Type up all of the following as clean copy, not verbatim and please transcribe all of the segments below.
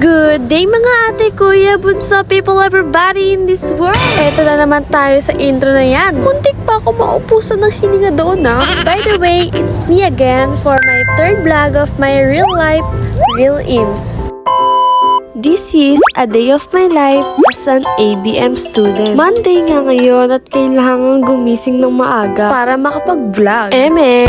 Good day mga ate, kuya, bunso, people, everybody in this world. Eto na naman tayo sa intro na yan. Muntik pa ako maupusan ng hininga doon na. By the way, it's me again for my third vlog of my real life, Real Ims. This is a day of my life as an ABM student. Monday nga ngayon at kailangan gumising ng maaga para makapag-vlog.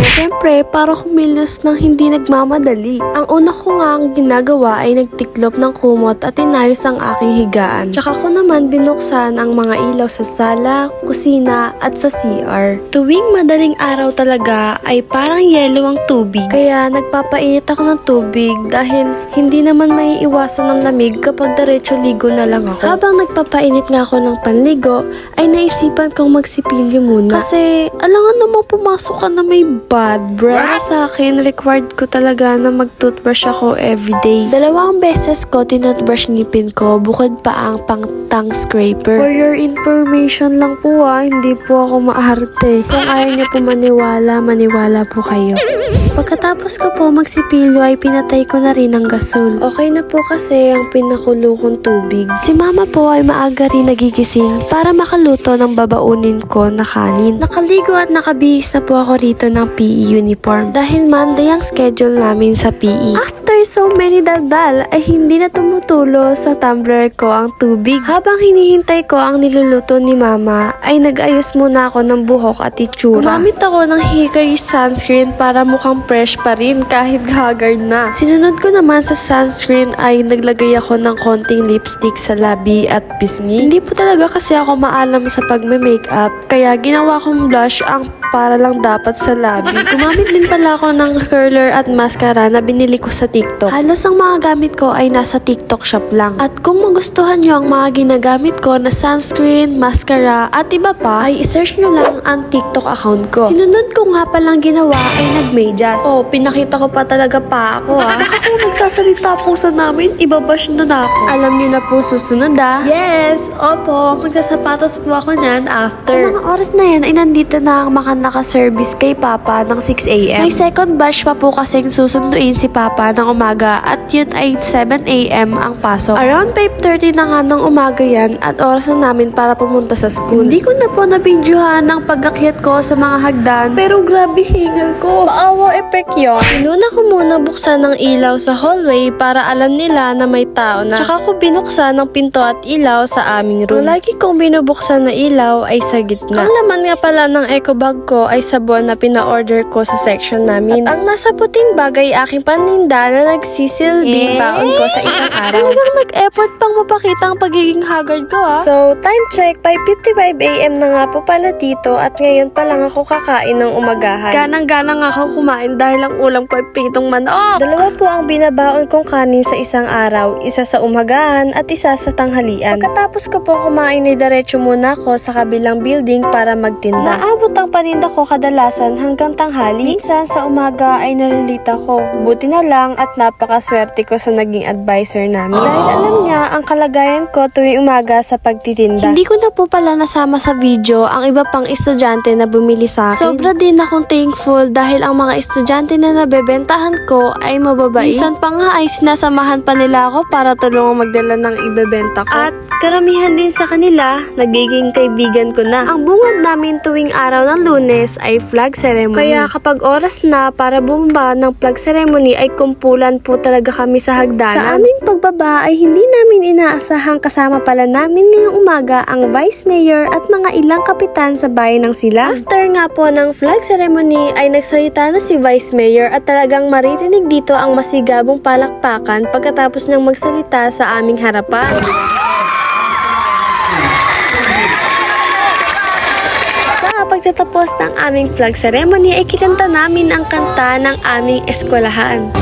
Siyempre, para kumilos ng hindi nagmamadali. Ang una ko nga ang ginagawa ay nagtiklop ng kumot at inayos ang aking higaan. Tsaka ko naman binuksan ang mga ilaw sa sala, kusina at sa CR. Tuwing madaling araw talaga ay parang yelo ang tubig. Kaya nagpapainit ako ng tubig dahil hindi naman maiiwasan ng lamig kapag diretso ligo na lang ako. Habang nagpapainit nga ako ng panligo, ay naisipan kong magsipilyo muna. Kasi, alangan namang pumasok ka na may bad breath. Para sa akin, required ko talaga na mag-toothbrush ako everyday. 2 beses ko tinutbrush ngipin ko, bukod pa ang pang-tongue scraper. For your information lang po hindi po ako maarte. Kung ayaw niyo po maniwala po kayo. Pagkatapos ko po magsipilyo ay pinatay ko na rin ang gasol. Okay na po kasi ang pinakulo kong tubig. Si mama po ay maaga rin nagigising para makaluto ng babaunin ko na kanin. Nakaligo at nakabihis na po ako rito ng PE uniform dahil Monday ang schedule namin sa PE. After so many daldal ay hindi na tumutulo sa tumbler ko ang tubig. Habang hinihintay ko ang niluluto ni mama ay nag-ayos muna ako ng buhok at itsura. Gumamit ako ng Hickory sunscreen para mukhang fresh pa rin kahit haggard na. Sinunod ko naman sa sunscreen ay naglagay ako ng konting lipstick sa labi at pisngi. Hindi po talaga kasi ako maalam sa pagme-makeup kaya ginawa kong blush ang para lang dapat sa labi. Gumamit din pala ako ng curler at mascara na binili ko sa TikTok. Halos ang mga gamit ko ay nasa TikTok shop lang. At kung magustuhan nyo ang mga ginagamit ko na sunscreen, mascara at iba pa, ay isearch nyo lang ang TikTok account ko. Sinunod ko nga palang ginawa ay nagmedyas. Oh, pinakita ko pa talaga pa ako Kung nagsasalita po sa namin, ibabash na ako. Alam nyo na po susunod Yes! Opo, magsasapatos po ako niyan after. Sa mga oras na yan ay nandito na ang naka-service kay Papa ng 6 a.m. May second batch pa po kasing susunduin si Papa ng umaga at yun ay 7 a.m. ang pasok. Around 5:30 na nga ng umaga yan at oras na namin para pumunta sa school. Hindi ko na po nabidyohan ang pag-akyat ko sa mga hagdan pero grabe hingal ko. Paawa effect yun. Inuna ko muna buksan ng ilaw sa hallway para alam nila na may tao na. Tsaka ko binuksan ng pinto at ilaw sa aming room. Lagi kong binubuksan na ilaw ay sa gitna. Ang laman nga pala ng eco bag ko ay sabon na pina-order ko sa section namin. At ang nasa puting bag ay aking paninda na nagsisilbing baon ko sa isang araw. Talagang nag-effort pang mapakita ang pagiging haggard ko So, time check, 5:55 a.m. na nga po pala dito at ngayon pa lang ako kakain ng umagahan. Ganang-ganang ako kumain dahil ang ulam ko ay pritong manok. 2 po ang binabaon kong kanin sa isang araw, isa sa umagahan at isa sa tanghalian. Pagkatapos ko po kumain ay diretso muna ako sa kabilang building para magtinda. Naabot ang paninda ko kadalasan hanggang tanghali. Minsan sa umaga ay nalilita ko. Buti na lang at napakaswerte ko sa naging advisor namin. Dahil alam niya ang kalagayan ko tuwing umaga sa pagtitinda. Hindi ko na po pala nasama sa video ang iba pang estudyante na bumili sa akin. Sobra din akong thankful dahil ang mga estudyante na nabebentahan ko ay mababait. Minsan pa nga ay sinasamahan pa nila ako para tulungang magdala ng ibebenta ko. At karamihan din sa kanila, nagiging kaibigan ko na. Ang bungad namin tuwing araw ng Lunes ay flag ceremony. Kaya kapag oras na para bumaba ng flag ceremony ay kumpulan po talaga kami sa hagdanan. Sa aming pagbaba ay hindi namin inaasahang kasama pala namin ngayong umaga ang Vice Mayor at mga ilang kapitan sa bayan ng Sila. After nga po ng flag ceremony ay nagsalita na si Vice Mayor at talagang maririnig dito ang masigabong palakpakan pagkatapos ng magsalita sa aming harapan. Pagtatapos ng aming flag ceremony ay kinanta namin ang kanta ng aming eskwelahan.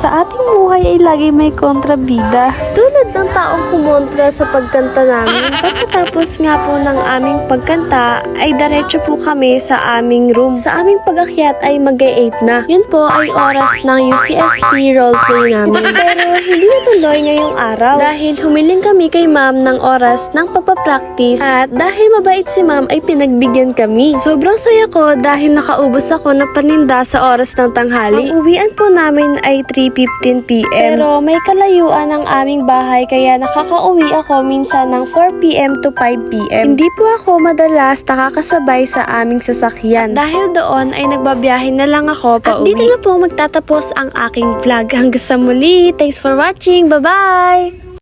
Sa ating buhay ay lagi may kontrabida. Tulad ng taong kumontra sa pagkanta namin. Pagkatapos nga po ng aming pagkanta, ay diretso po kami sa aming room. Sa aming pag-akyat ay mag-8 na. Yun po ay oras ng UCSP roleplay namin. Pero hindi natuloy ngayong araw dahil humiling kami kay ma'am ng oras ng pagpapractice at dahil mabait si ma'am ay pinagbigyan kami. Sobrang saya ko dahil nakaubos ako ng paninda sa oras ng tanghali. Ang uwian po namin ay 3:15 PM. Pero may kalayuan ang aming bahay kaya nakakauwi ako minsan ng 4 PM to 5 PM. Hindi po ako madalas nakakasabay sa aming sasakyan. Dahil doon ay nagbabiyahe na lang ako pauwi. At dito na po magtatapos ang aking vlog. Hanggang sa muli. Thanks for watching. Bye-bye!